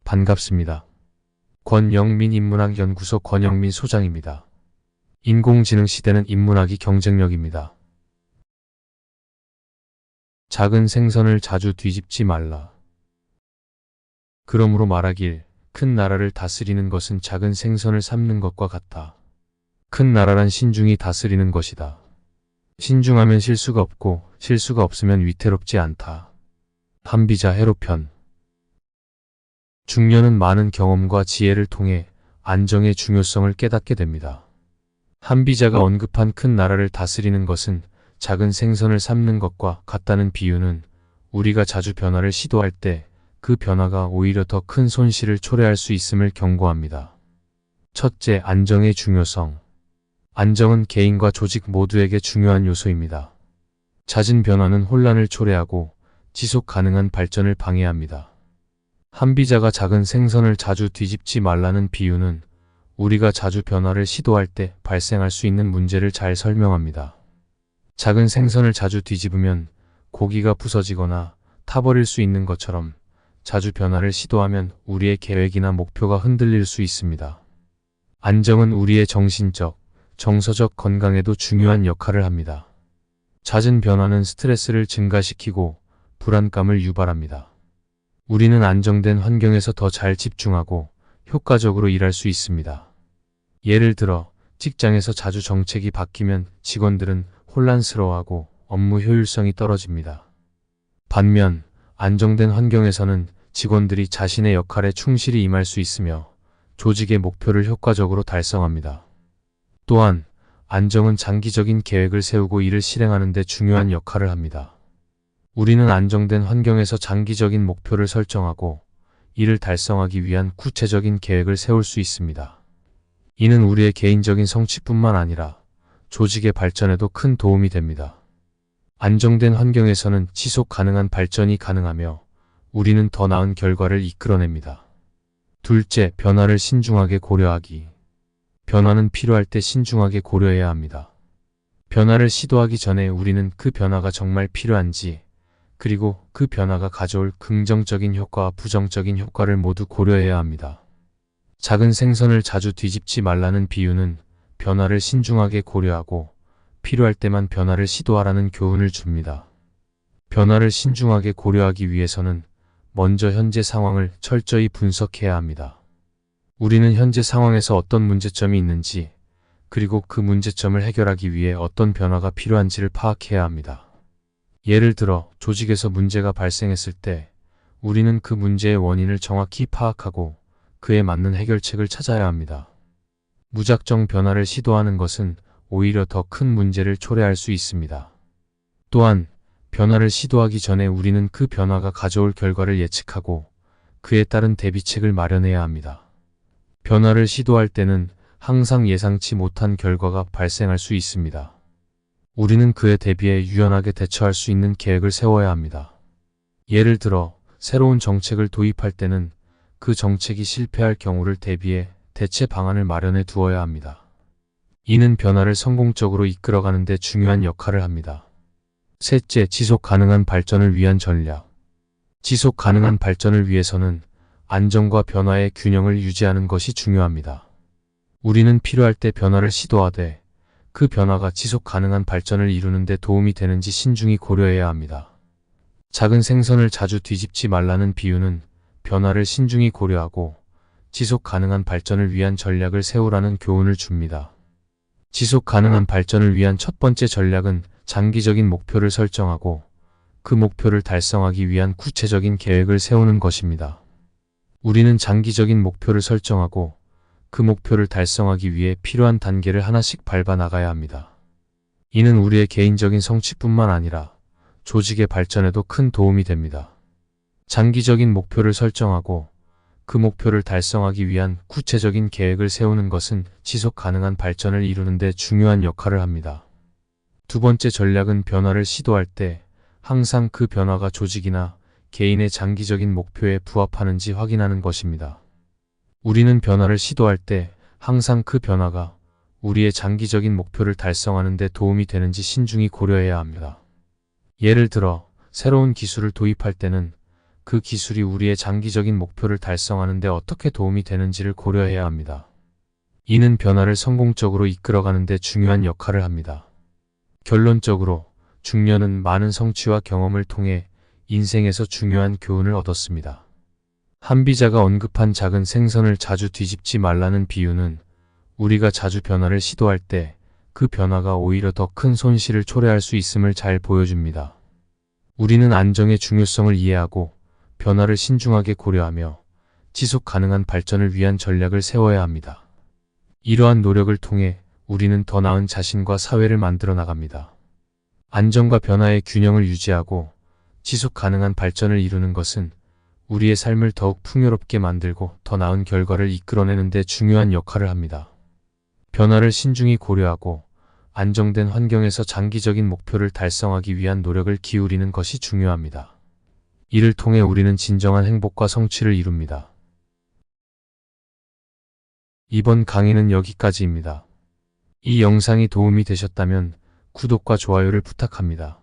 반갑습니다. 권영민 인문학연구소 권영민 소장입니다. 인공지능 시대는 인문학이 경쟁력입니다. 작은 생선을 자주 뒤집지 말라. 그러므로 말하길 큰 나라를 다스리는 것은 작은 생선을 삶는 것과 같다. 큰 나라란 신중히 다스리는 것이다. 신중하면 실수가 없고 실수가 없으면 위태롭지 않다. 한비자 해로편. 중년은 많은 경험과 지혜를 통해 안정의 중요성을 깨닫게 됩니다. 한비자가 언급한 큰 나라를 다스리는 것은 작은 생선을 삶는 것과 같다는 비유는 우리가 자주 변화를 시도할 때 그 변화가 오히려 더 큰 손실을 초래할 수 있음을 경고합니다. 첫째, 안정의 중요성. 안정은 개인과 조직 모두에게 중요한 요소입니다. 잦은 변화는 혼란을 초래하고 지속 가능한 발전을 방해합니다. 한비자가 작은 생선을 자주 뒤집지 말라는 비유는 우리가 자주 변화를 시도할 때 발생할 수 있는 문제를 잘 설명합니다. 작은 생선을 자주 뒤집으면 고기가 부서지거나 타버릴 수 있는 것처럼 자주 변화를 시도하면 우리의 계획이나 목표가 흔들릴 수 있습니다. 안정은 우리의 정신적, 정서적 건강에도 중요한 역할을 합니다. 잦은 변화는 스트레스를 증가시키고 불안감을 유발합니다. 우리는 안정된 환경에서 더 잘 집중하고 효과적으로 일할 수 있습니다. 예를 들어 직장에서 자주 정책이 바뀌면 직원들은 혼란스러워하고 업무 효율성이 떨어집니다. 반면 안정된 환경에서는 직원들이 자신의 역할에 충실히 임할 수 있으며 조직의 목표를 효과적으로 달성합니다. 또한 안정은 장기적인 계획을 세우고 이를 실행하는 데 중요한 역할을 합니다. 우리는 안정된 환경에서 장기적인 목표를 설정하고 이를 달성하기 위한 구체적인 계획을 세울 수 있습니다. 이는 우리의 개인적인 성취뿐만 아니라 조직의 발전에도 큰 도움이 됩니다. 안정된 환경에서는 지속 가능한 발전이 가능하며 우리는 더 나은 결과를 이끌어냅니다. 둘째, 변화를 신중하게 고려하기. 변화는 필요할 때 신중하게 고려해야 합니다. 변화를 시도하기 전에 우리는 그 변화가 정말 필요한지, 그리고 그 변화가 가져올 긍정적인 효과와 부정적인 효과를 모두 고려해야 합니다. 작은 생선을 자주 뒤집지 말라는 비유는 변화를 신중하게 고려하고 필요할 때만 변화를 시도하라는 교훈을 줍니다. 변화를 신중하게 고려하기 위해서는 먼저 현재 상황을 철저히 분석해야 합니다. 우리는 현재 상황에서 어떤 문제점이 있는지, 그리고 그 문제점을 해결하기 위해 어떤 변화가 필요한지를 파악해야 합니다. 예를 들어 조직에서 문제가 발생했을 때 우리는 그 문제의 원인을 정확히 파악하고 그에 맞는 해결책을 찾아야 합니다. 무작정 변화를 시도하는 것은 오히려 더 큰 문제를 초래할 수 있습니다. 또한 변화를 시도하기 전에 우리는 그 변화가 가져올 결과를 예측하고 그에 따른 대비책을 마련해야 합니다. 변화를 시도할 때는 항상 예상치 못한 결과가 발생할 수 있습니다. 우리는 그에 대비해 유연하게 대처할 수 있는 계획을 세워야 합니다. 예를 들어 새로운 정책을 도입할 때는 그 정책이 실패할 경우를 대비해 대체 방안을 마련해 두어야 합니다. 이는 변화를 성공적으로 이끌어가는 데 중요한 역할을 합니다. 셋째, 지속 가능한 발전을 위한 전략. 지속 가능한 발전을 위해서는 안정과 변화의 균형을 유지하는 것이 중요합니다. 우리는 필요할 때 변화를 시도하되 그 변화가 지속 가능한 발전을 이루는 데 도움이 되는지 신중히 고려해야 합니다. 작은 생선을 자주 뒤집지 말라는 비유는 변화를 신중히 고려하고 지속 가능한 발전을 위한 전략을 세우라는 교훈을 줍니다. 지속 가능한 발전을 위한 첫 번째 전략은 장기적인 목표를 설정하고 그 목표를 달성하기 위한 구체적인 계획을 세우는 것입니다. 우리는 장기적인 목표를 설정하고 그 목표를 달성하기 위해 필요한 단계를 하나씩 밟아 나가야 합니다. 이는 우리의 개인적인 성취뿐만 아니라 조직의 발전에도 큰 도움이 됩니다. 장기적인 목표를 설정하고 그 목표를 달성하기 위한 구체적인 계획을 세우는 것은 지속 가능한 발전을 이루는 데 중요한 역할을 합니다. 두 번째 전략은 변화를 시도할 때 항상 그 변화가 조직이나 개인의 장기적인 목표에 부합하는지 확인하는 것입니다. 우리는 변화를 시도할 때 항상 그 변화가 우리의 장기적인 목표를 달성하는 데 도움이 되는지 신중히 고려해야 합니다. 예를 들어 새로운 기술을 도입할 때는 그 기술이 우리의 장기적인 목표를 달성하는 데 어떻게 도움이 되는지를 고려해야 합니다. 이는 변화를 성공적으로 이끌어가는 데 중요한 역할을 합니다. 결론적으로 중년은 많은 성취와 경험을 통해 인생에서 중요한 교훈을 얻었습니다. 한비자가 언급한 작은 생선을 자주 뒤집지 말라는 비유는 우리가 자주 변화를 시도할 때 그 변화가 오히려 더 큰 손실을 초래할 수 있음을 잘 보여줍니다. 우리는 안정의 중요성을 이해하고 변화를 신중하게 고려하며 지속 가능한 발전을 위한 전략을 세워야 합니다. 이러한 노력을 통해 우리는 더 나은 자신과 사회를 만들어 나갑니다. 안정과 변화의 균형을 유지하고 지속 가능한 발전을 이루는 것은 우리의 삶을 더욱 풍요롭게 만들고 더 나은 결과를 이끌어내는 데 중요한 역할을 합니다. 변화를 신중히 고려하고 안정된 환경에서 장기적인 목표를 달성하기 위한 노력을 기울이는 것이 중요합니다. 이를 통해 우리는 진정한 행복과 성취를 이룹니다. 이번 강의는 여기까지입니다. 이 영상이 도움이 되셨다면 구독과 좋아요를 부탁합니다.